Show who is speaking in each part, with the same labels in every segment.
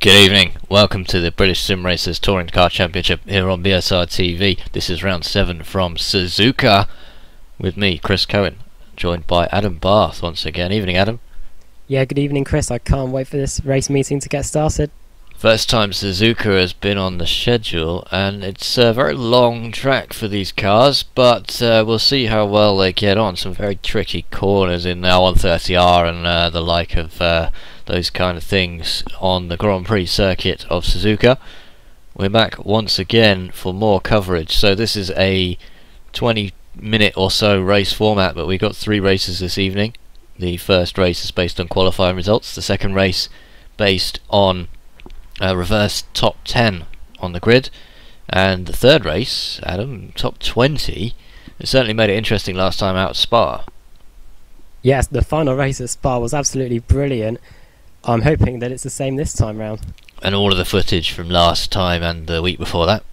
Speaker 1: Good evening, welcome to the British Sim Racers Touring Car Championship here on BSRTV. This is round 7 from Suzuka with me, Chris Cohen, joined by Adam Barth once again. Evening, Adam.
Speaker 2: Yeah, good evening, Chris. I can't wait for this race meeting to get started.
Speaker 1: First time Suzuka has been on the schedule, and it's a very long track for these cars, but we'll see how well they get on. Some very tricky corners in the R130R and the like of those kind of things on the Grand Prix circuit of Suzuka. We're back once again for more coverage. So this is a 20-minute or so race format, but we've got 3 races this evening. The first race is based on qualifying results, the second race based on reverse top 10 on the grid, and the third race, Adam, top 20. It certainly made it interesting last time out at Spa.
Speaker 2: Yes, the final race at Spa was absolutely brilliant. I'm hoping that it's the same this time round.
Speaker 1: And all of the footage from last time and the week before that,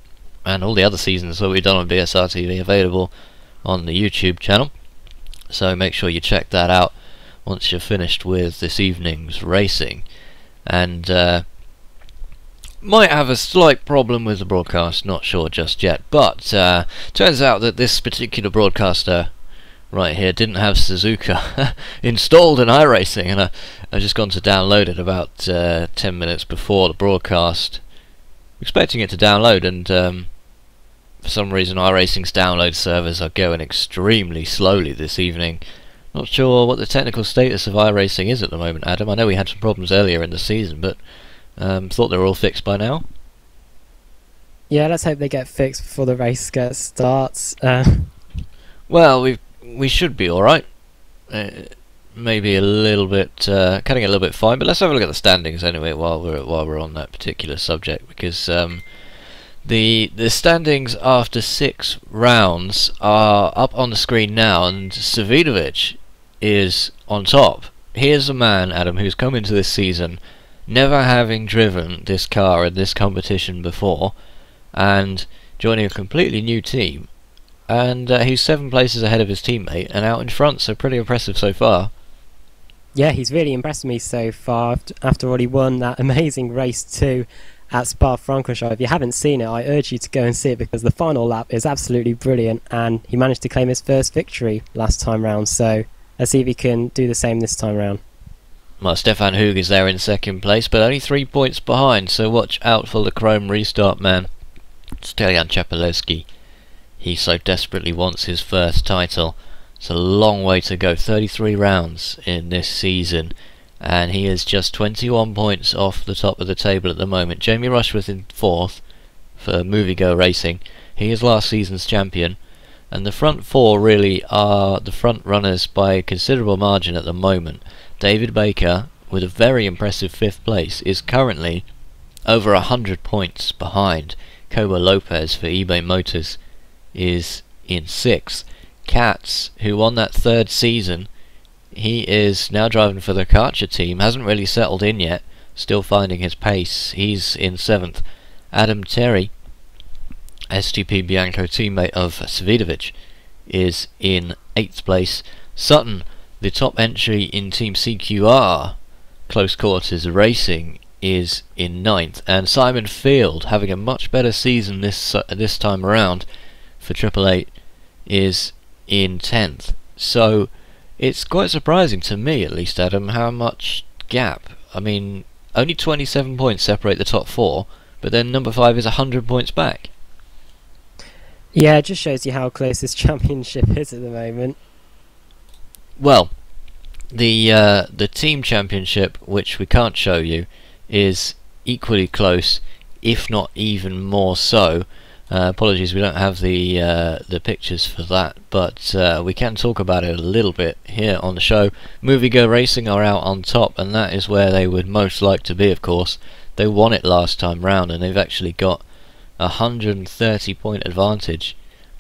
Speaker 1: and all the other seasons that we've done on BSRTV available on the YouTube channel. So make sure you check that out once you're finished with this evening's racing. And might have a slight problem with the broadcast, not sure just yet, but turns out that this particular broadcaster right here didn't have Suzuka installed in iRacing, and I just gone to download it about 10 minutes before the broadcast, expecting it to download, and for some reason iRacing's download servers are going extremely slowly this evening. Not sure what the technical status of iRacing is at the moment, Adam. I know we had some problems earlier in the season, but thought they were all fixed by now.
Speaker 2: Yeah, let's hope they get fixed before the race starts.
Speaker 1: Well, we should be all right. Maybe a little bit cutting a little bit fine, but let's have a look at the standings anyway while we're on that particular subject, because the standings after 6 rounds are up on the screen now, and Savidovic is on top. Here's a man, Adam, who's come into this season never having driven this car in this competition before, and joining a completely new team, and he's 7 places ahead of his teammate and out in front, so pretty impressive so far.
Speaker 2: Yeah, he's really impressed me so far after already won that amazing race 2 at Spa-Francorchamps. If you haven't seen it, I urge you to go and see it, because the final lap is absolutely brilliant, and he managed to claim his first victory last time round, so let's see if he can do the same this time round.
Speaker 1: Well, Stefan Hug is there in second place, but only 3 points behind, so watch out for the chrome restart man, Stelian Chapelewski. He so desperately wants his first title. It's a long way to go, 33 rounds in this season, and he is just 21 points off the top of the table at the moment. Jamie Rushworth in 4th for Movie Go Racing. He is last season's champion, and the front 4 really are the front runners by a considerable margin at the moment. David Baker, with a very impressive 5th place, is currently over 100 points behind. Koba Lopez for eBay Motors is in 6th. Katz, who won that 3rd season, he is now driving for the Karcher team, hasn't really settled in yet, still finding his pace. He's in 7th. Adam Terry, STP Bianco teammate of Savidovic, is in 8th place. Sutton, the top entry in Team CQR Close Quarters Racing, is in 9th, and Simon Field, having a much better season this time around for Triple Eight, is in 10th. So it's quite surprising to me, at least, Adam, how much gap. I mean, only 27 points separate the top 4, but then number 5 is 100 points back.
Speaker 2: Yeah, it just shows you how close this championship is at the moment.
Speaker 1: Well, the team championship, which we can't show you, is equally close, if not even more so. Apologies, we don't have the pictures for that, but we can talk about it a little bit here on the show. Movie Go Racing are out on top, and that is where they would most like to be, of course. They won it last time round, and they've actually got a 130 point advantage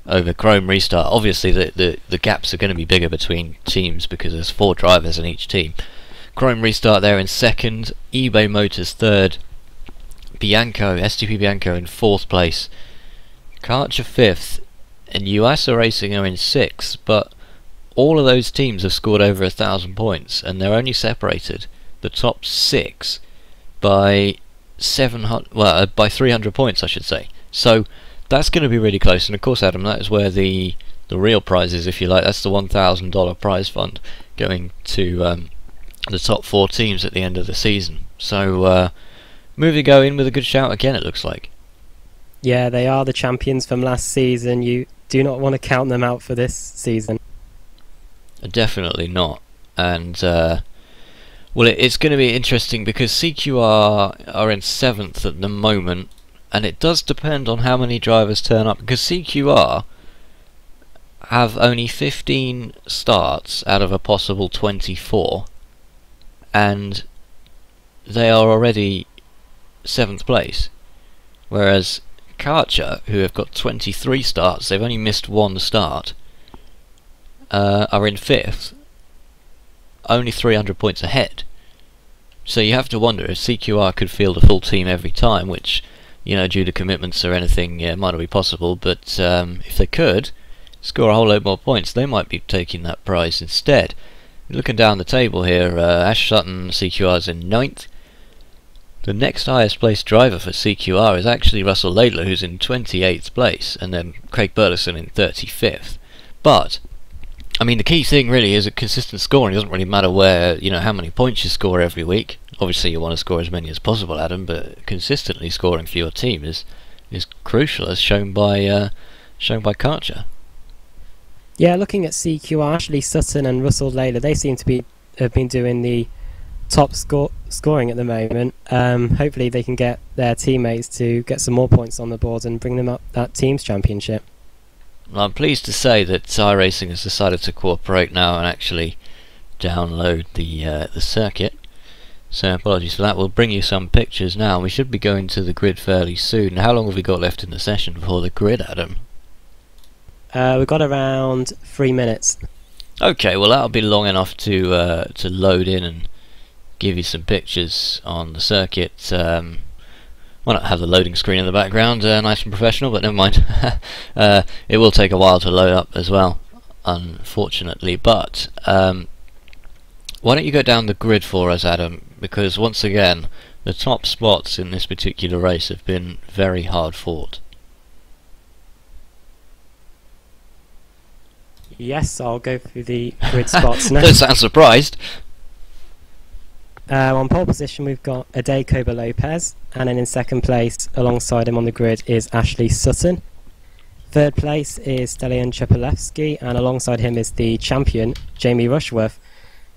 Speaker 1: over Chrome Restart. Obviously the gaps are going to be bigger between teams because there's 4 drivers in each team. Chrome Restart there in 2nd, eBay Motors 3rd, Bianco, STP Bianco in 4th place, Karcher 5th, and Yuasa Racing are in 6th, but all of those teams have scored over 1,000 points, and they're only separated, the top 6, by 700, well, by 300 points, I should say. So that's going to be really close. And of course, Adam, that is where the real prize is, if you like. That's the $1,000 prize fund going to the top 4 teams at the end of the season. So Moving in with a good shout again, it looks like.
Speaker 2: Yeah, they are the champions from last season. You do not want to count them out for this season.
Speaker 1: Definitely not. And well, it's going to be interesting because CQR are in 7th at the moment, and it does depend on how many drivers turn up, because CQR have only 15 starts out of a possible 24, and they are already 7th place, whereas Karcher, who have got 23 starts, they've only missed 1 start, are in 5th, only 300 points ahead. So you have to wonder if CQR could field a full team every time, which, you know, due to commitments or anything, might not be possible, but if they could score a whole load more points, they might be taking that prize instead. Looking down the table here, Ash Sutton, CQR is in 9th. The next highest placed driver for CQR is actually Russell Laidler, who's in 28th place, and then Craig Burleson in 35th. But I mean, the key thing really is a consistent scoring. It doesn't really matter where, you know, how many points you score every week. Obviously, you want to score as many as possible, Adam, but consistently scoring for your team is crucial, as shown by Karcher.
Speaker 2: Yeah, looking at CQR, Ashley Sutton and Russell Laidler, they seem to have been doing the top scoring at the moment. Hopefully, they can get their teammates to get some more points on the board and bring them up that team's championship.
Speaker 1: Well, I'm pleased to say that iRacing has decided to cooperate now and actually download the circuit. So apologies for that. We'll bring you some pictures now. We should be going to the grid fairly soon. How long have we got left in the session before the grid, Adam?
Speaker 2: We've got around 3 minutes.
Speaker 1: Okay, well that'll be long enough to load in and give you some pictures on the circuit. Why not have the loading screen in the background, nice and professional, but never mind. It will take a while to load up as well, unfortunately. But why don't you go down the grid for us, Adam? Because once again, the top spots in this particular race have been very hard fought.
Speaker 2: Yes, I'll go through the grid spots now.
Speaker 1: Don't sound surprised.
Speaker 2: On pole position we've got Ade Koba Lopez, and then in 2nd place alongside him on the grid is Ashley Sutton. 3rd place is Stelian Chepelewski, and alongside him is the champion Jamie Rushworth.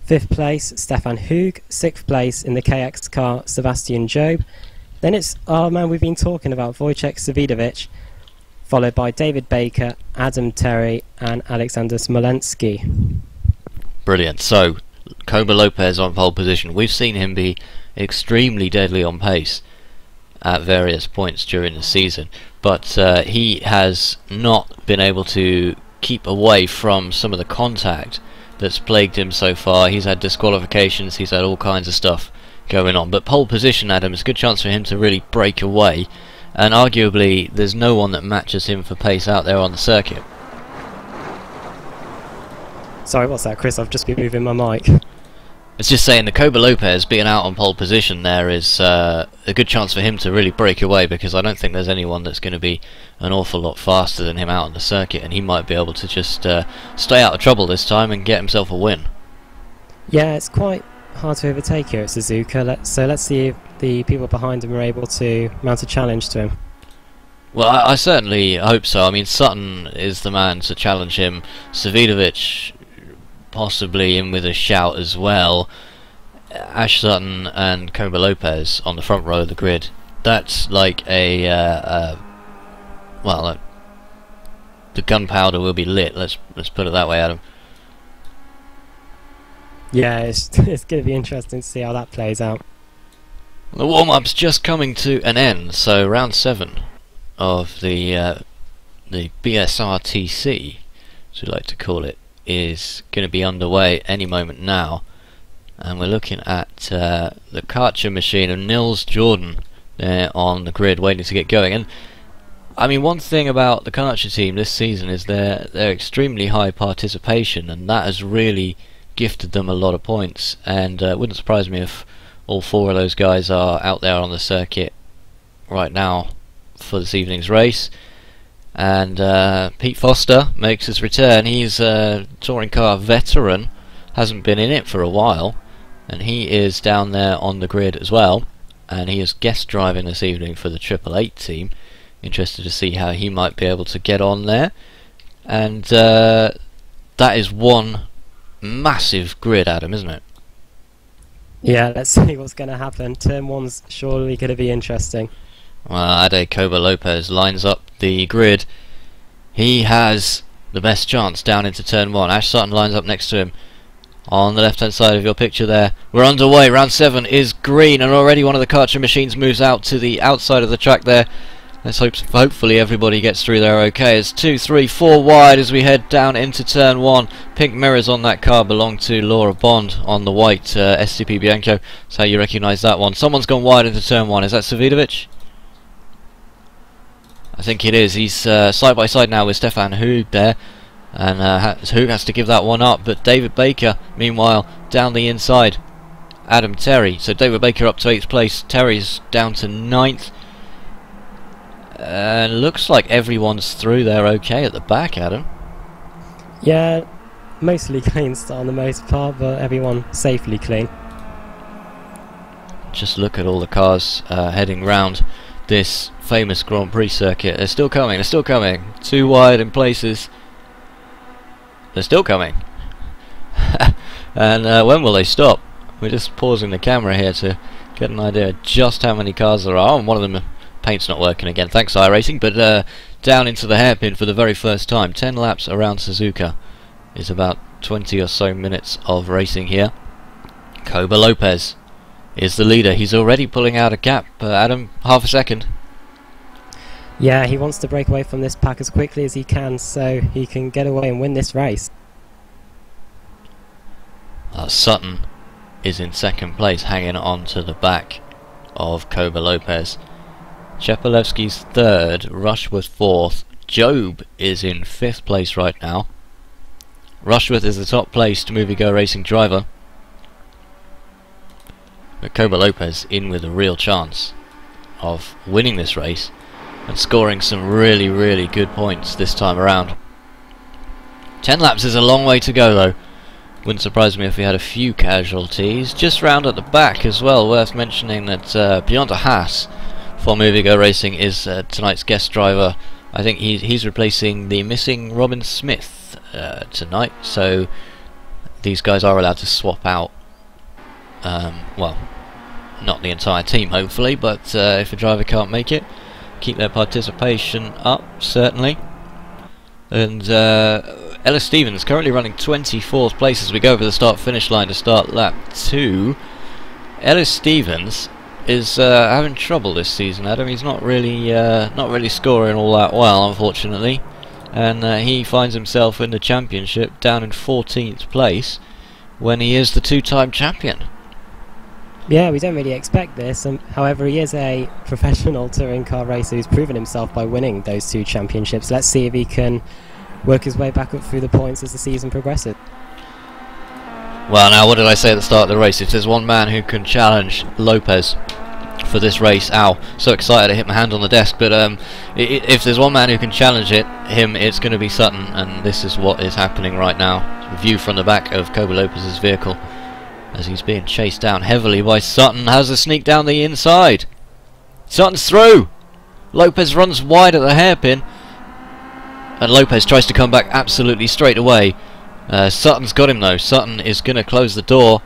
Speaker 2: 5th place Stefan Hug. 6th place in the KX car Sebastian Job. Then it's our man we've been talking about, Wojciech Savidovic, followed by David Baker, Adam Terry and Alexander Smolensky.
Speaker 1: Brilliant. So Koba Lopez on pole position. We've seen him be extremely deadly on pace at various points during the season, but he has not been able to keep away from some of the contact that's plagued him so far. He's had disqualifications, he's had all kinds of stuff going on, but pole position, Adam, is a good chance for him to really break away, and arguably there's no one that matches him for pace out there on the circuit.
Speaker 2: Sorry, what's that, Chris? I've just been moving my mic.
Speaker 1: It's just saying the Koba Lopez being out on pole position there is a good chance for him to really break away, because I don't think there's anyone that's going to be an awful lot faster than him out on the circuit, and he might be able to just stay out of trouble this time and get himself a win.
Speaker 2: Yeah, it's quite hard to overtake here at Suzuka, so let's see if the people behind him are able to mount a challenge to him.
Speaker 1: Well, I certainly hope so. I mean, Sutton is the man to challenge him. Savidovic possibly in with a shout as well. Ash Sutton and Koba Lopez on the front row of the grid. That's like the gunpowder will be lit. Let's put it that way, Adam.
Speaker 2: Yeah, it's going to be interesting to see how that plays out.
Speaker 1: The warm-up's just coming to an end, so round 7 of the BSRTC, as we like to call it, is going to be underway any moment now, and we're looking at the Karcher machine of Nils Jordan there on the grid waiting to get going. And I mean, one thing about the Karcher team this season is their extremely high participation, and that has really gifted them a lot of points, and it wouldn't surprise me if All four of those guys are out there on the circuit right now for this evening's race. And Pete Foster makes his return. He's a touring car veteran, hasn't been in it for a while, and he is down there on the grid as well, and he is guest driving this evening for the 888 team. Interested to see how he might be able to get on there. And that is one massive grid, Adam, isn't it?
Speaker 2: Yeah, let's see what's going to happen. Turn 1's surely going to be interesting.
Speaker 1: Well, Ade Coba Lopez lines up the grid. He has the best chance down into turn 1. Ash Sutton lines up next to him on the left hand side of your picture there. We're underway. Round 7 is green, and already one of the Karcher machines moves out to the outside of the track there. Let's hope, hopefully everybody gets through there okay. It's 2, 3, 4 wide as we head down into turn 1. Pink mirrors on that car belong to Laura Bond on the white SCP Bianco. That's how you recognise that one. Someone's gone wide into turn 1. Is that Savidovic? I think it is. He's side by side now with Stefan Hoog there, and Hoog has to give that one up. But David Baker, meanwhile, down the inside. Adam Terry. So David Baker up to 8th place. Terry's down to 9th. Looks like everyone's through there okay at the back, Adam.
Speaker 2: Yeah, mostly clean start on the most part, but everyone safely clean.
Speaker 1: Just look at all the cars heading round this famous Grand Prix circuit. They're still coming, they're still coming. 2 wide in places. They're still coming. And when will they stop? We're just pausing the camera here to get an idea of just how many cars there are. And one of them, paint's not working again, thanks iRacing, but down into the hairpin for the very first time. 10 laps around Suzuka is about 20 or so minutes of racing here. Coba Lopez is the leader. He's already pulling out a gap, Adam, half a second.
Speaker 2: Yeah, he wants to break away from this pack as quickly as he can so he can get away and win this race.
Speaker 1: Sutton is in second place, hanging on to the back of Coba Lopez. Chepalewski's third, Rushworth fourth. Job is in 5th place right now. Rushworth is the top placed Movie Go Racing driver. But Coba Lopez in with a real chance of winning this race and scoring some really, really good points this time around. 10 laps is a long way to go though. Wouldn't surprise me if we had a few casualties. Just round at the back as well, worth mentioning that Beyond a Haas for Movie Go Racing is tonight's guest driver. I think he's replacing the missing Robin Smith tonight, so these guys are allowed to swap out. Well, not the entire team hopefully, but if a driver can't make it, keep their participation up certainly. And Ellis Stevens currently running 24th place as we go over the start finish line to start lap 2. Ellis Stevens is having trouble this season, Adam. He's not really scoring all that well, unfortunately, and he finds himself in the championship down in 14th place when he is the 2-time champion.
Speaker 2: Yeah, we don't really expect this, however he is a professional touring car racer who's proven himself by winning those 2 championships. Let's see if he can work his way back up through the points as the season progresses.
Speaker 1: Well, now what did I say at the start of the race? If there's one man who can challenge Lopez for this race, so excited to hit my hand on the desk, but if there's one man who can challenge him, it's going to be Sutton, and this is what is happening right now. A view from the back of Coba Lopez's vehicle as he's being chased down heavily by Sutton. Has a sneak down the inside. Sutton's through. Lopez runs wide at the hairpin, and Lopez tries to come back absolutely straight away. Sutton's got him though. Sutton is going to close the door.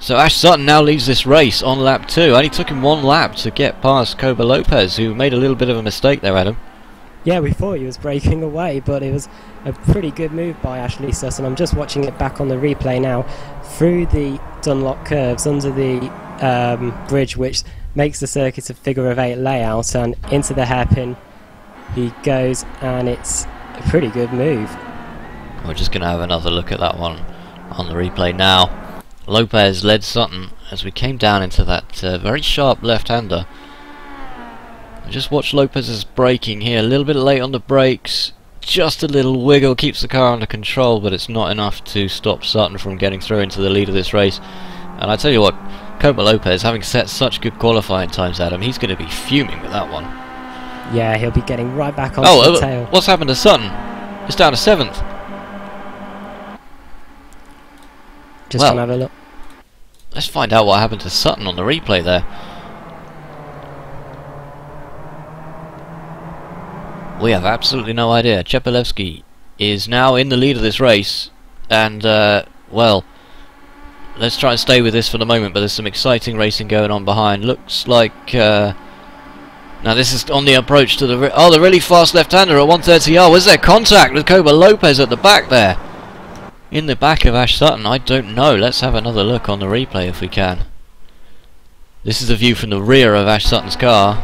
Speaker 1: So Ash Sutton now leads this race on lap 2. Only took him 1 lap to get past Coba Lopez, who made a little bit of a mistake there, Adam.
Speaker 2: Yeah, we thought he was breaking away, but it was a pretty good move by Ashley Sutton. I'm just watching it back on the replay now. Through the Dunlop curves, under the bridge, which makes the circuit a figure of 8 layout, and into the hairpin he goes, and it's a pretty good move.
Speaker 1: We're just going to have another look at that one on the replay now. Lopez led Sutton as we came down into that very sharp left-hander. Just watch Lopez's braking here, a little bit late on the brakes, just a little wiggle, keeps the car under control, but it's not enough to stop Sutton from getting through into the lead of this race. And I tell you what, Copa Lopez, having set such good qualifying times, Adam, he's going to be fuming with that one.
Speaker 2: Yeah, he'll be getting right back onto the tail.
Speaker 1: What's happened to Sutton? It's down to 7th.
Speaker 2: Just trying to have a look.
Speaker 1: Let's find out what happened to Sutton on the replay there. We have absolutely no idea. Chepelevsky is now in the lead of this race, and well, let's try and stay with this for the moment, but there's some exciting racing going on behind. Looks like now this is on the approach to the the really fast left-hander at 130R. Was there contact with Copa Lopez at the back there? In the back of Ash Sutton? I don't know. Let's have another look on the replay if we can. This is a view from the rear of Ash Sutton's car.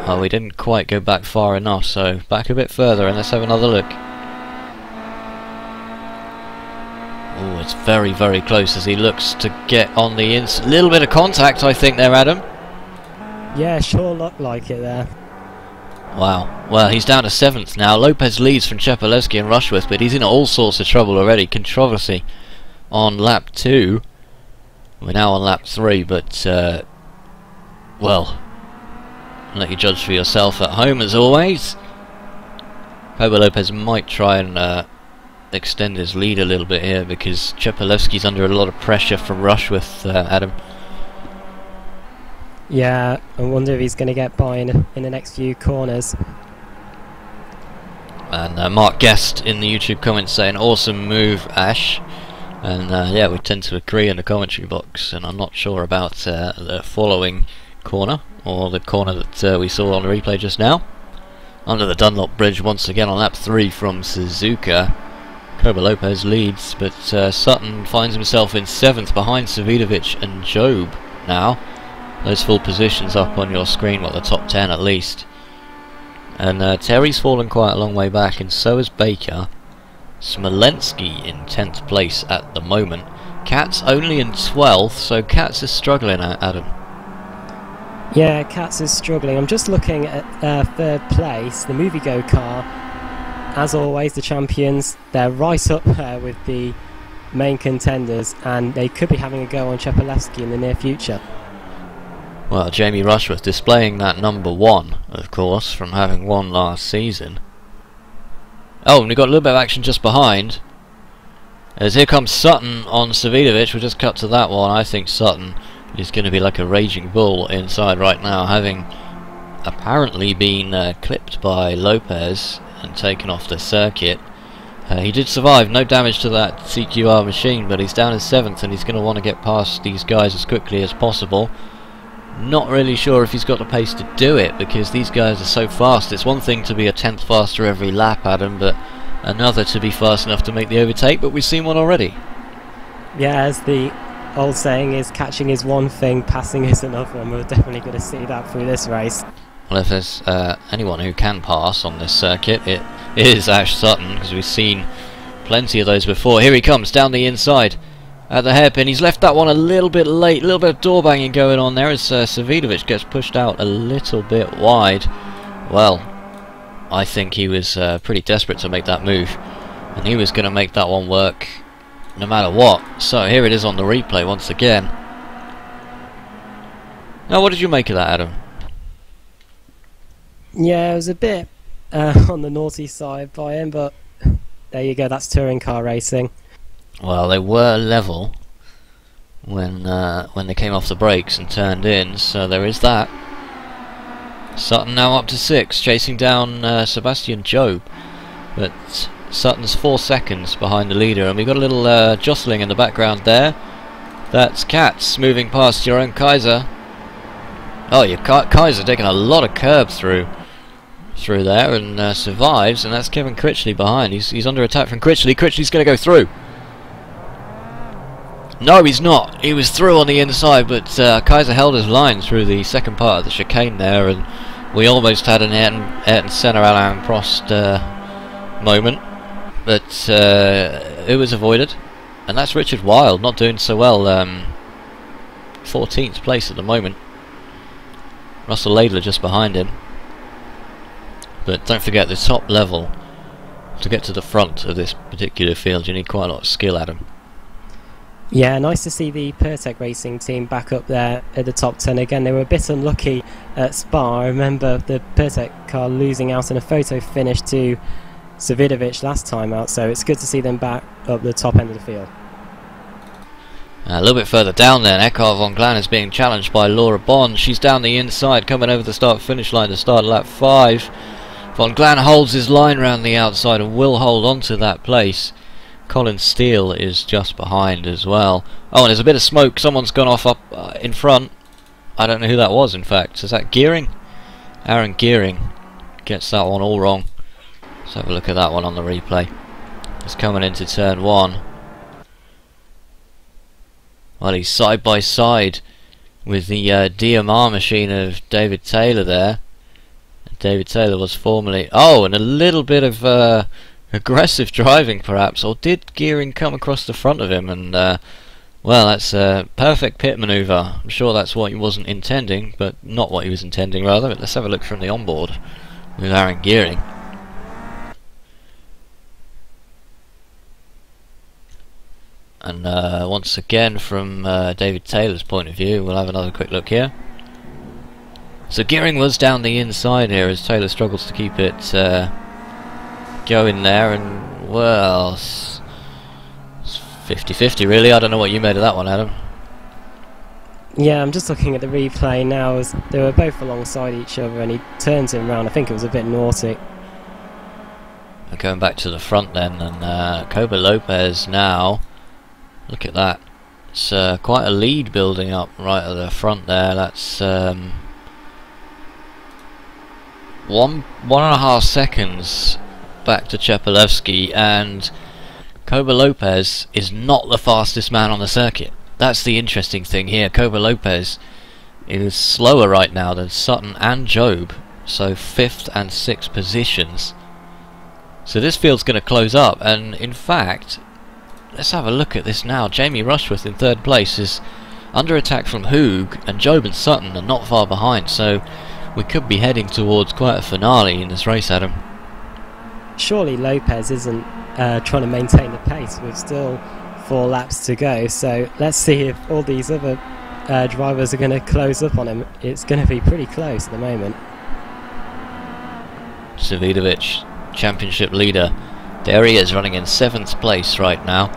Speaker 1: Oh, we didn't quite go back far enough, so back a bit further and let's have another look. Oh, it's very, very close as he looks to get on the inside. Little bit of contact, I think, there, Adam.
Speaker 2: Yeah, sure looked like it there.
Speaker 1: Wow. Well, he's down to 7th now. Lopez leads from Chepelevsky and Rushworth, but he's in all sorts of trouble already. Controversy on lap 2. We're now on lap 3, but well, I'll let you judge for yourself at home as always. Copa Lopez might try and extend his lead a little bit here because Chepelevsky's under a lot of pressure from Rushworth, Adam.
Speaker 2: Yeah, I wonder if he's going to get by in the next few corners.
Speaker 1: And Mark Guest in the YouTube comments saying, awesome move, Ash. And yeah, we tend to agree in the commentary box, and I'm not sure about the following corner, or the corner that we saw on the replay just now. Under the Dunlop Bridge once again on lap 3 from Suzuka. Copa Lopez leads, but Sutton finds himself in 7th behind Savidovic and Job now. Those full positions up on your screen, well, the top 10 at least. And Terry's fallen quite a long way back, and so is Baker. Smolensky in 10th place at the moment. Katz only in 12th, so Katz is struggling, Adam.
Speaker 2: Yeah, Katz is struggling. I'm just looking at 3rd place, the Movie Go car. As always, the champions, they're right up there with the main contenders, and they could be having a go on Chepelevsky in the near future.
Speaker 1: Well, Jamie Rushworth displaying that number 1, of course, from having won last season. Oh, and we've got a little bit of action just behind. As here comes Sutton on Savidovic. We'll just cut to that one. I think Sutton is going to be like a raging bull inside right now, having apparently been clipped by Lopez and taken off the circuit. He did survive, no damage to that CQR machine, but he's down in 7th and he's going to want to get past these guys as quickly as possible. Not really sure if he's got the pace to do it, because these guys are so fast. It's one thing to be a 10th faster every lap, Adam, but another to be fast enough to make the overtake, but we've seen one already. Yeah,
Speaker 2: as the old saying is, catching is one thing, passing is another, and we're definitely going to see that through this race.
Speaker 1: Well, if there's anyone who can pass on this circuit, it is Ash Sutton, because we've seen plenty of those before. Here he comes, down the inside. At the hairpin, he's left that one a little bit late, a little bit of door banging going on there as Savidovic gets pushed out a little bit wide. Well, I think he was pretty desperate to make that move, and he was going to make that one work no matter what. So here it is on the replay once again. Now, what did you make of that, Adam?
Speaker 2: Yeah, it was a bit on the naughty side by him, but there you go, that's touring car racing.
Speaker 1: Well, they were level when they came off the brakes and turned in, so there is that. Sutton now up to 6th, chasing down Sebastian Job, but Sutton's 4 seconds behind the leader, and we've got a little jostling in the background there. That's Katz moving past your own Kaiser. Oh, your Kaiser taking a lot of curb through there and survives, and that's Kevin Critchley behind. He's under attack from Critchley. Critchley's going to go through. No, he's not. He was through on the inside, but Kaiser held his line through the second part of the chicane there, and we almost had an Ayrton Senna Alain Prost moment, but it was avoided. And that's Richard Wilde, not doing so well. 14th place at the moment. Russell Laidler just behind him. But don't forget, the top level, to get to the front of this particular field, you need quite a lot of skill, Adam.
Speaker 2: Yeah, nice to see the Pertec Racing team back up there at the top 10 again. They were a bit unlucky at Spa. I remember the Pertec car losing out in a photo finish to Savidovic last time out, so it's good to see them back up the top end of the field.
Speaker 1: A little bit further down then, Eckhart von Glan is being challenged by Laura Bond. She's down the inside, coming over the start-finish line to start lap 5. Von Glan holds his line round the outside and will hold on to that place. Colin Steele is just behind as well. Oh, and there's a bit of smoke. Someone's gone off up in front. I don't know who that was, in fact. Is that Gearing? Aaron Gearing gets that one all wrong. Let's have a look at that one on the replay. It's coming into turn 1. Well, he's side by side with the DMR machine of David Taylor there. David Taylor was formerly... Oh, and a little bit of aggressive driving perhaps. Or did Gearing come across the front of him? And, well, that's a perfect pit manoeuvre. I'm sure that's what he wasn't intending, but not what he was intending rather. But let's have a look from the onboard with Aaron Gearing. And once again from David Taylor's point of view, we'll have another quick look here. So Gearing was down the inside here as Taylor struggles to keep it going there, and well, it's 50-50 really. I don't know what you made of that one, Adam.
Speaker 2: Yeah, I'm just looking at the replay now as they were both alongside each other and he turns him round. I think it was a bit naughty.
Speaker 1: Going back to the front then, and Koba Lopez now. Look at that. It's quite a lead building up right at the front there. That's 1.5 seconds back to Chepelevsky, and Koba Lopez is not the fastest man on the circuit. That's the interesting thing here. Koba Lopez is slower right now than Sutton and Job, so 5th and 6th positions. So this field's going to close up, and in fact, let's have a look at this now. Jamie Rushworth in 3rd place is under attack from Hoog, and Job and Sutton are not far behind, so we could be heading towards quite a finale in this race, Adam.
Speaker 2: Surely Lopez isn't trying to maintain the pace with still 4 laps to go, so let's see if all these other drivers are going to close up on him. It's going to be pretty close at the moment.
Speaker 1: Savidovic, championship leader. There he is, running in 7th place right now.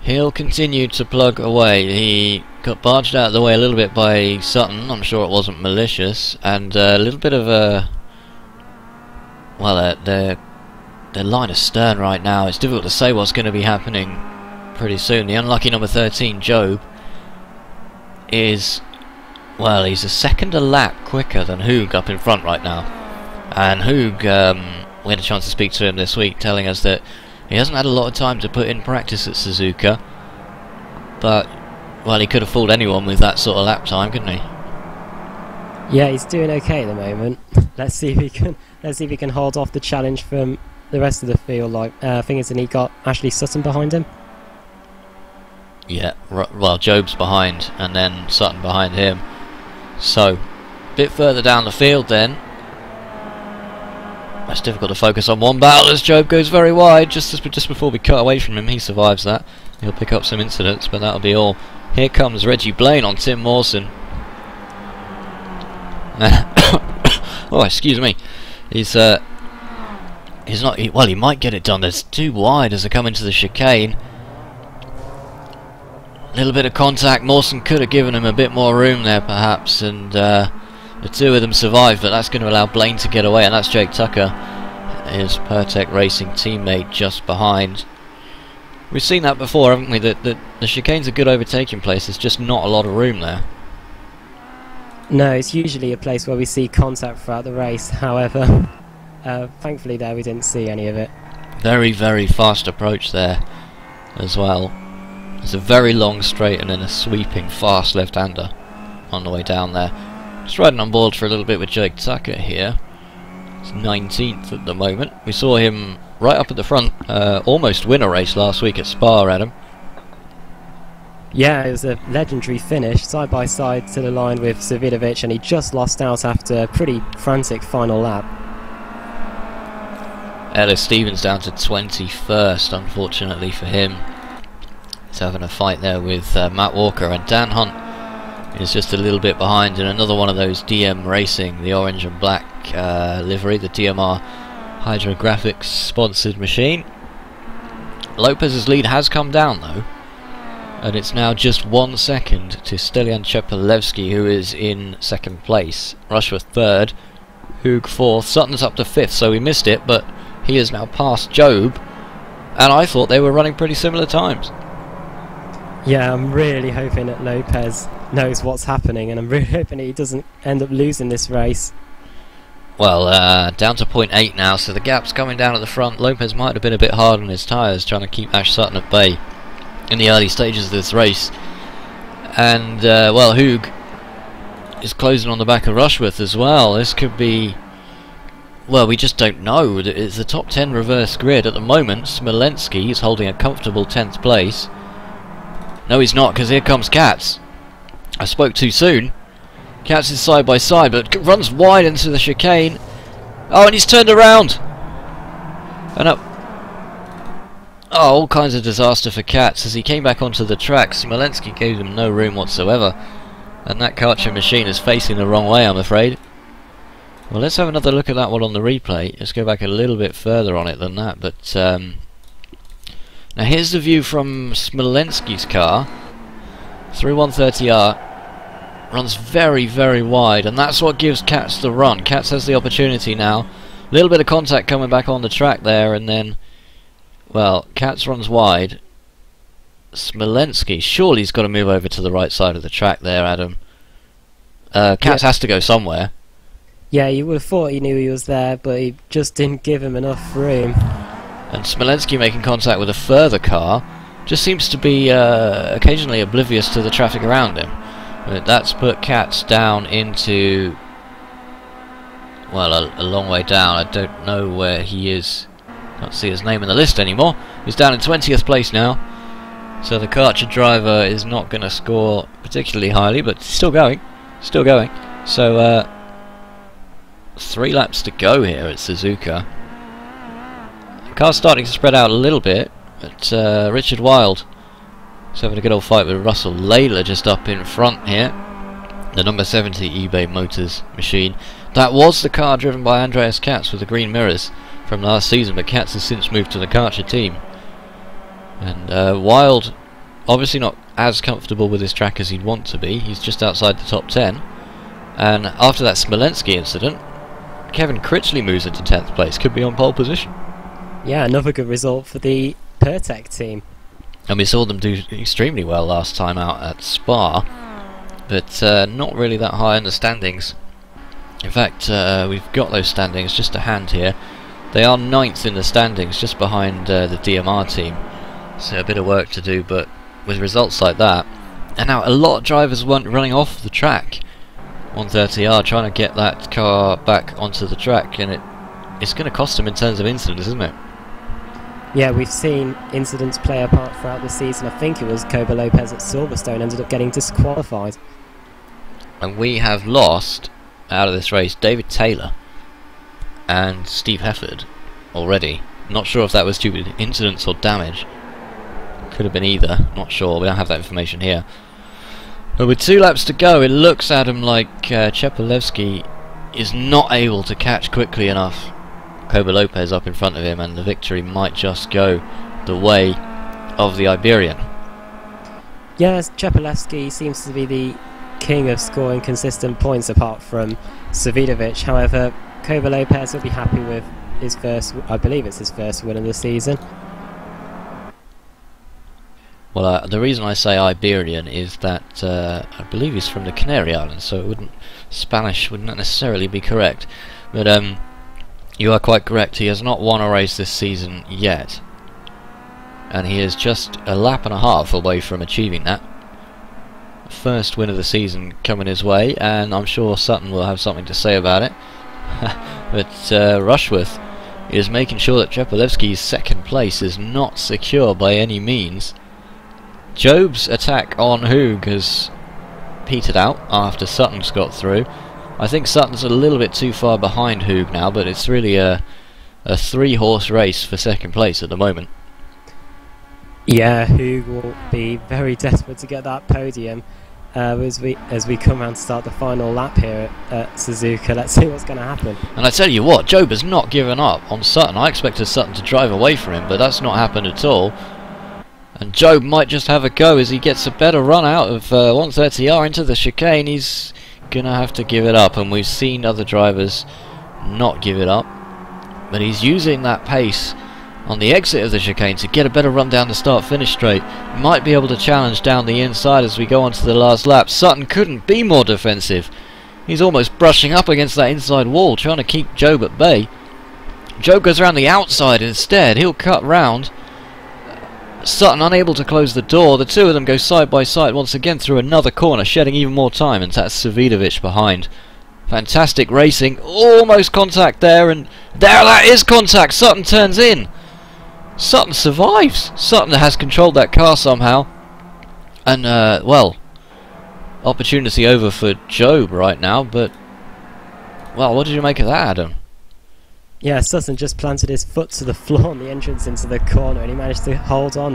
Speaker 1: He'll continue to plug away. He got barged out of the way a little bit by Sutton. I'm sure it wasn't malicious. And a little bit of a... Well, their line astern right now. It's difficult to say what's going to be happening pretty soon. The unlucky number 13, Job, is... Well, he's a second a lap quicker than Hoog up in front right now. And Hoog... we had a chance to speak to him this week, telling us that he hasn't had a lot of time to put in practice at Suzuka, but well, he could have fooled anyone with that sort of lap time, couldn't he?
Speaker 2: Yeah, he's doing okay at the moment. Let's see if he can hold off the challenge from the rest of the field. Like, thing is, and he got Ashley Sutton behind him.
Speaker 1: Yeah, well, Job's behind, and then Sutton behind him. So, a bit further down the field then. It's difficult to focus on one battle as Job goes very wide. Just before we cut away from him, he survives that. He'll pick up some incidents, but that'll be all. Here comes Reggie Blaine on Tim Mawson. Oh, excuse me. He's not. Well, he might get it done. There's too wide as they come into the chicane. A little bit of contact. Mawson could have given him a bit more room there, perhaps, and. The two of them survive, but that's going to allow Blaine to get away, and that's Jake Tucker, his Pertec Racing teammate, just behind. We've seen that before, haven't we? That the chicane's a good overtaking place, there's just not a lot of room there.
Speaker 2: No, it's usually a place where we see contact throughout the race, however, thankfully there we didn't see any of it.
Speaker 1: Very, very fast approach there as well. It's a very long straight and then a sweeping fast left-hander on the way down there. Just riding on board for a little bit with Jake Tucker here. He's 19th at the moment. We saw him right up at the front, almost win a race last week at Spa, Adam.
Speaker 2: Yeah, it was a legendary finish, side by side to the line with Savidovic, and he just lost out after a pretty frantic final lap.
Speaker 1: Ellis Stevens down to 21st, unfortunately for him. He's having a fight there with Matt Walker, and Dan Hunt is just a little bit behind in another one of those DM Racing, the orange and black livery, the DMR Hydrographics sponsored machine. Lopez's lead has come down though, and it's now just 1 second to Stelian Chepelevsky, who is in second place, Rushworth third, Hoog fourth, Sutton's up to fifth, so we missed it, but he is now past Job, and I thought they were running pretty similar times.
Speaker 2: Yeah, I'm really hoping that Lopez knows what's happening, and I'm really hoping he doesn't end up losing this race.
Speaker 1: Well, down to 0.8 now, so the gap's coming down at the front. Lopez might have been a bit hard on his tyres, trying to keep Ash Sutton at bay in the early stages of this race. And, well, Hoog is closing on the back of Rushworth as well. This could be... well, we just don't know. It's the top 10 reverse grid at the moment. Smolensky is holding a comfortable 10th place. No, he's not, because here comes Katz. I spoke too soon. Katz is side by side, but runs wide into the chicane. Oh, and he's turned around. And up. Oh, all kinds of disaster for Katz as he came back onto the track. Smolensky gave him no room whatsoever. And that Karcher machine is facing the wrong way, I'm afraid. Well, let's have another look at that one on the replay. Let's go back a little bit further on it than that. But now here's the view from Smolensky's car through 130R. Runs very, very wide, and that's what gives Katz the run. Katz has the opportunity now. A little bit of contact coming back on the track there, and then, well, Katz runs wide. Smolensky, surely he's got to move over to the right side of the track there, Adam. Katz has to go somewhere.
Speaker 2: Yeah, you would have thought he knew he was there, but he just didn't give him enough room.
Speaker 1: And Smolensky making contact with a further car just seems to be occasionally oblivious to the traffic around him. But that's put Katz down into, well, a long way down. I don't know where he is. Can't see his name in the list anymore. He's down in 20th place now. So the Karcher driver is not going to score particularly highly, but still going. Still going. So 3 laps to go here at Suzuka. The car's starting to spread out a little bit, but Richard Wilde is having a good old fight with Russell Layla just up in front here. The number 70 eBay Motors machine. That was the car driven by Andreas Katz with the green mirrors from last season, but Katz has since moved to the Karcher team. And Wilde, obviously not as comfortable with his track as he'd want to be. He's just outside the top 10. And after that Smolensky incident, Kevin Critchley moves into 10th place. Could be on pole position.
Speaker 2: Yeah, another good result for the Pertec team.
Speaker 1: And we saw them do extremely well last time out at Spa, but not really that high in the standings. In fact, we've got those standings just to hand here. They are 9th in the standings, just behind the DMR team. So a bit of work to do, but with results like that. And now a lot of drivers weren't running off the track. 130R trying to get that car back onto the track, and it's going to cost them in terms of incidents, isn't it?
Speaker 2: Yeah, we've seen incidents play a part throughout the season. I think it was Koba Lopez at Silverstone ended up getting disqualified.
Speaker 1: And we have lost, out of this race, David Taylor and Steve Hefford already. Not sure if that was due to incidents or damage. Could have been either, not sure. We don't have that information here. But with 2 laps to go, it looks, Adam, like Chepelevsky is not able to catch quickly enough Koba Lopez up in front of him, and the victory might just go the way of the Iberian.
Speaker 2: Yes, Chepelevsky seems to be the king of scoring consistent points apart from Savidovic. However, Koba Lopez will be happy with his first, I believe it's his first win of the season.
Speaker 1: Well, the reason I say Iberian is that I believe he's from the Canary Islands, so Spanish wouldn't necessarily be correct. But you are quite correct, he has not won a race this season yet. And he is just a lap and a half away from achieving that. First win of the season coming his way, and I'm sure Sutton will have something to say about it. But Rushworth is making sure that Chepelevsky's second place is not secure by any means. Job's attack on Hoog has petered out after Sutton's got through. I think Sutton's a little bit too far behind Hoog now, but it's really a 3-horse race for second place at the moment.
Speaker 2: Yeah, Hugh will be very desperate to get that podium as we come around to start the final lap here at Suzuka. Let's see what's going to happen.
Speaker 1: And I tell you what, Job has not given up on Sutton. I expected Sutton to drive away from him, but that's not happened at all. And Job might just have a go as he gets a better run out of 130R into the chicane. He's going to have to give it up, and we've seen other drivers not give it up. But he's using that pace on the exit of the chicane to get a better run down the start-finish straight. Might be able to challenge down the inside as we go on to the last lap. Sutton couldn't be more defensive. He's almost brushing up against that inside wall, trying to keep Job at bay. Job goes around the outside instead. He'll cut round. Sutton unable to close the door. The two of them go side by side once again through another corner, shedding even more time, and that's Savidovic behind. Fantastic racing. Almost contact there, and there that is contact. Sutton turns in. Sutton survives. Sutton has controlled that car somehow. And, well, opportunity over for Job right now, but, well, what did you make of that, Adam?
Speaker 2: Yeah, Sutton just planted his foot to the floor on the entrance into the corner, and he managed to hold on.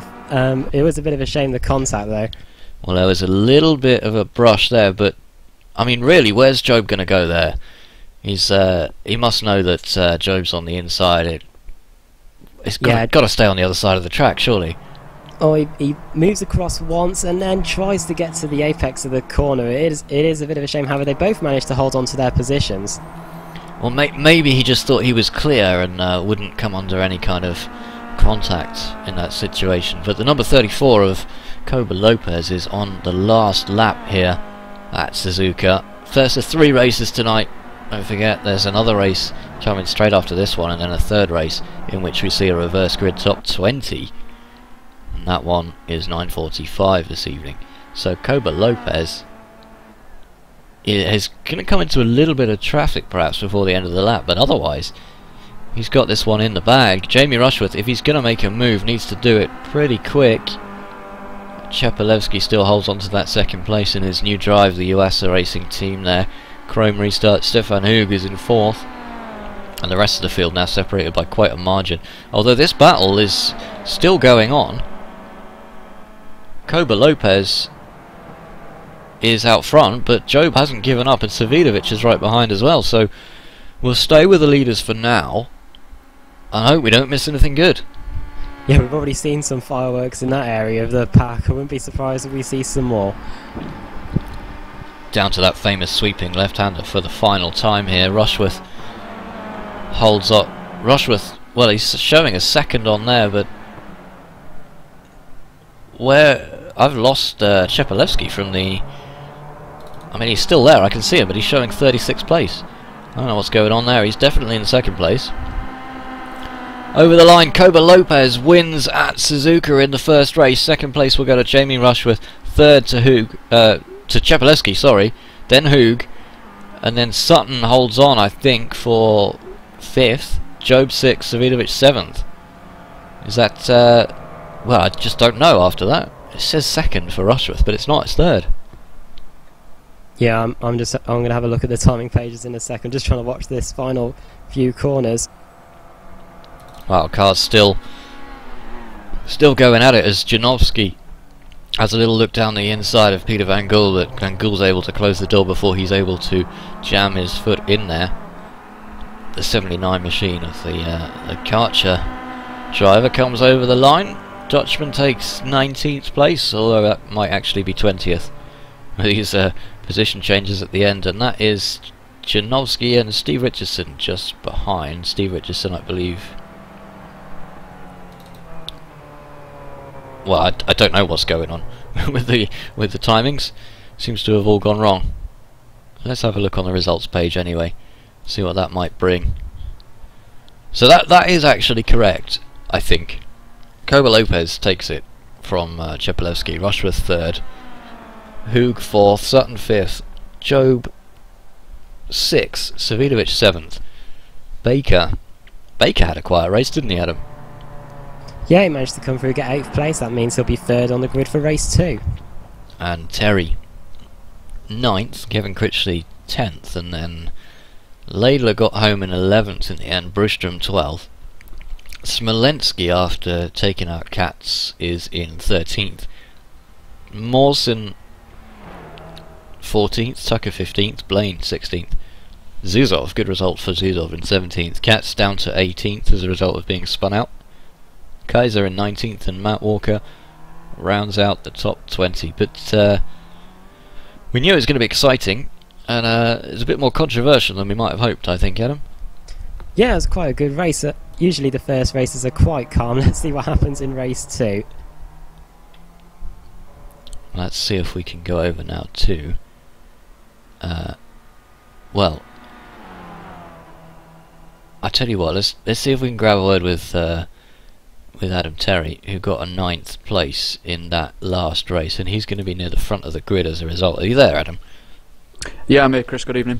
Speaker 2: It was a bit of a shame, the contact, though. Well,
Speaker 1: there was a little bit of a brush there, but, I mean, really, where's Job going to go there? He must know that Job's on the inside. It's got to stay on the other side of the track, surely.
Speaker 2: Oh, he moves across once and then tries to get to the apex of the corner. It is a bit of a shame, however, they both managed to hold on to their positions.
Speaker 1: Well, maybe he just thought he was clear and wouldn't come under any kind of contact in that situation. But the number 34 of Koba Lopez is on the last lap here at Suzuka. First of 3 races tonight. Don't forget, there's another race coming straight after this one, and then a third race in which we see a reverse grid top 20. And that one is 9:45 this evening. So Koba Lopez is going to come into a little bit of traffic perhaps before the end of the lap, but otherwise he's got this one in the bag. Jamie Rushworth, if he's going to make a move, needs to do it pretty quick. Chepelevsky still holds on to that second place in his new drive, the iRacing team there. Chrome restart. Stefan Hug is in 4th, and the rest of the field now separated by quite a margin. Although this battle is still going on. Koba Lopez is out front, but Job hasn't given up, and Savidovic is right behind as well. So we'll stay with the leaders for now, and hope we don't miss anything good.
Speaker 2: Yeah, we've already seen some fireworks in that area of the pack. I wouldn't be surprised if we see some more.
Speaker 1: Down to that famous sweeping left-hander for the final time here. Rushworth holds up. Rushworth, well, he's showing a second on there, but where I've lost Chepelevsky from the... I mean, he's still there, I can see him, but he's showing 36th place. I don't know what's going on there. He's definitely in second place. Over the line, Koba Lopez wins at Suzuka in the first race. Second place will go to Jamie Rushworth. Third to Chepelevsky, sorry, then Hug, and then Sutton holds on, I think, for 5th, Job 6th, Savidovic 7th. Is that, well, I just don't know after that. It says 2nd for Rushworth, but it's not, it's 3rd.
Speaker 2: Yeah, I'm going to have a look at the timing pages in a second, just trying to watch this final few corners.
Speaker 1: Well, car's still going at it as Janowski has a little look down the inside of Peter Van Gool, but Van Gool's able to close the door before he's able to jam his foot in there. The 79 machine of the Karcher driver comes over the line. Dutchman takes 19th place, although that might actually be 20th. These position changes at the end, and that is Janowski and Steve Richardson just behind. Steve Richardson, I believe. Well, I don't know what's going on with the timings. Seems to have all gone wrong. Let's have a look on the results page anyway. See what that might bring. So that is actually correct, I think. Koba Lopez takes it from Chepelevsky. Rushworth 3rd. Hug 4th. Sutton 5th. Job 6th. Savidovic 7th. Baker had a quiet race, didn't he, Adam?
Speaker 2: Yeah, he managed to come through, get 8th place. That means he'll be 3rd on the grid for race 2.
Speaker 1: And Terry 9th, Kevin Critchley 10th, and then Laidler got home in 11th in the end, Brustrom 12th. Smolensky, after taking out Katz, is in 13th. Mawson 14th, Tucker 15th, Blaine 16th. Zuzov, good result for Zuzov in 17th. Katz down to 18th as a result of being spun out. Kaiser in 19th, and Matt Walker rounds out the top 20. But we knew it was going to be exciting, and it's a bit more controversial than we might have hoped, I think, Adam.
Speaker 2: Yeah, it was quite a good race. Usually the first races are quite calm. Let's see what happens in race 2.
Speaker 1: Let's see if we can go over now to well, I tell you what, let's see if we can grab a word with Adam Terry, who got a 9th place in that last race, and he's going to be near the front of the grid as a result. Are you there, Adam?
Speaker 3: Yeah, I'm here, Chris. Good evening.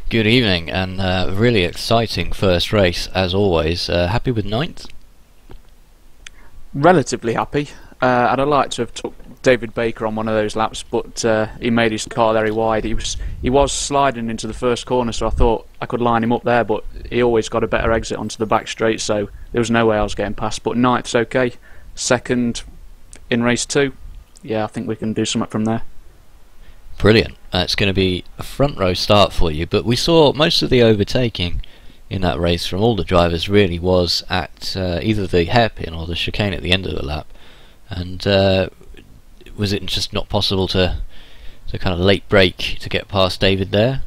Speaker 1: Good evening, and really exciting first race as always. Happy with 9th?
Speaker 3: Relatively happy. I'd have liked to have took David Baker on one of those laps, but he made his car very wide. He was sliding into the first corner, so I thought I could line him up there, but he always got a better exit onto the back straight, so there was no way I was getting past. But 9th's okay. 2nd in race 2. Yeah, I think we can do something from there.
Speaker 1: Brilliant. It's going to be a front row start for you, but we saw most of the overtaking in that race from all the drivers really was at either the hairpin or the chicane at the end of the lap. And was it just not possible to kind of late brake to get past David there?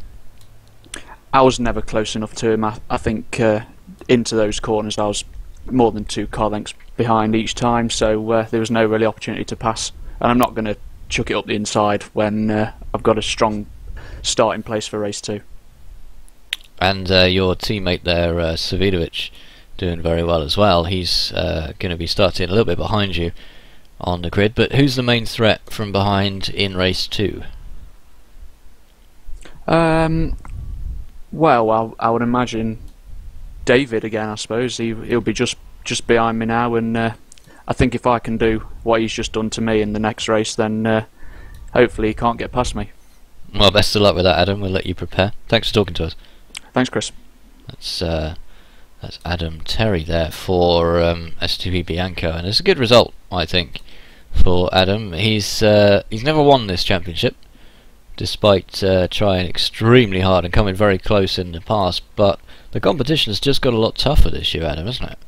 Speaker 3: I was never close enough to him. I think into those corners I was more than 2 car lengths behind each time, so there was no really opportunity to pass. And I'm not going to chuck it up the inside when I've got a strong start in place for race 2.
Speaker 1: And your teammate there, Savidovic, doing very well as well. He's going to be starting a little bit behind you on the grid, but who's the main threat from behind in race 2?
Speaker 3: Well, I would imagine David again. I suppose he'll be just behind me now, and I think if I can do what he's just done to me in the next race, then hopefully he can't get past me.
Speaker 1: Well, best of luck with that, Adam. We'll let you prepare. Thanks for talking to us.
Speaker 3: Thanks, Chris.
Speaker 1: That's Adam Terry there for STP Bianco, and it's a good result, I think, for Adam. He's never won this championship, despite trying extremely hard and coming very close in the past, but the competition has just got a lot tougher this year, Adam, hasn't it?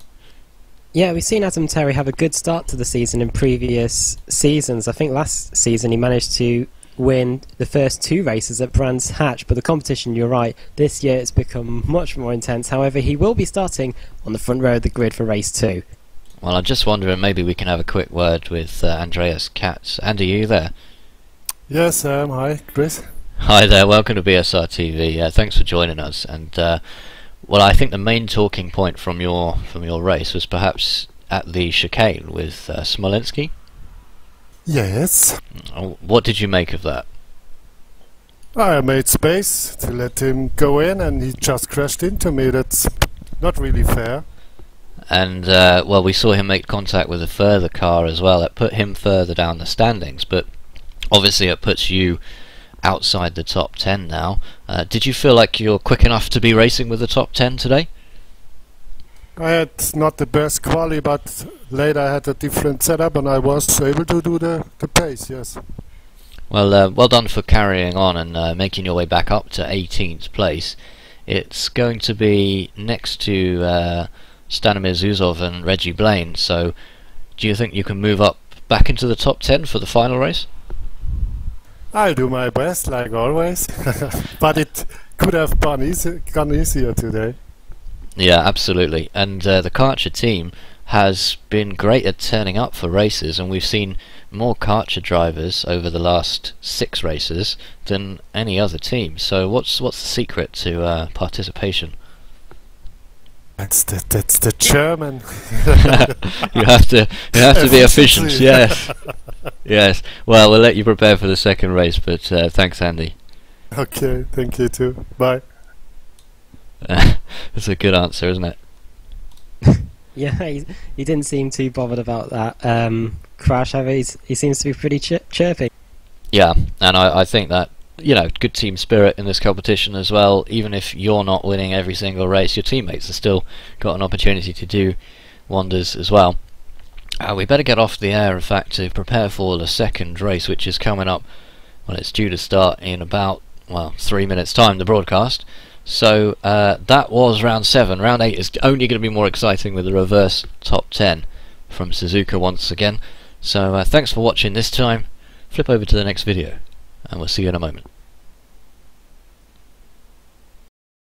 Speaker 2: Yeah, we've seen Adam Terry have a good start to the season in previous seasons. I think last season he managed to win the first 2 races at Brands Hatch, but the competition, you're right, this year it's become much more intense. However, he will be starting on the front row of the grid for race 2.
Speaker 1: Well, I'm just wondering, maybe we can have a quick word with Andreas Katz. Andy, are you there?
Speaker 4: Yes, hi, Chris.
Speaker 1: Hi there, welcome to BSRTV. Thanks for joining us. And well, I think the main talking point from your race was perhaps at the chicane with Smolensky.
Speaker 4: Yes.
Speaker 1: What did you make of that?
Speaker 4: I made space to let him go in, and he just crashed into me. That's not really fair.
Speaker 1: And well, we saw him make contact with a further car as well. That put him further down the standings, but obviously it puts you outside the top 10 now. Did you feel like you're quick enough to be racing with the top 10 today?
Speaker 4: I had not the best quali, but later I had a different setup and I was able to do the pace, yes.
Speaker 1: Well, well done for carrying on and making your way back up to 18th place. It's going to be next to Stanimir Zuzov and Reggie Blaine, so do you think you can move up back into the top 10 for the final race?
Speaker 4: I'll do my best, like always, but it could have gone easier today.
Speaker 1: Yeah, absolutely. And the Karcher team has been great at turning up for races, and we've seen more Karcher drivers over the last 6 races than any other team. So what's the secret to participation?
Speaker 4: That's the German.
Speaker 1: you have to be efficient. Yes, yes. Well, we'll let you prepare for the second race, but thanks, Andy.
Speaker 4: Okay, thank you too. Bye.
Speaker 1: That's a good answer, isn't it?
Speaker 2: Yeah, he didn't seem too bothered about that crash. However, he seems to be pretty chirpy.
Speaker 1: Yeah, and I think that, you know, good team spirit in this competition as well. Even if you're not winning every single race, your teammates have still got an opportunity to do wonders as well. We better get off the air, in fact, to prepare for the second race, which is coming up. Well, it's due to start in about, well, 3 minutes time, the broadcast. So that was round 7. Round 8 is only going to be more exciting with the reverse top 10 from Suzuka once again. So thanks for watching this time. Flip over to the next video and we'll see you in a moment.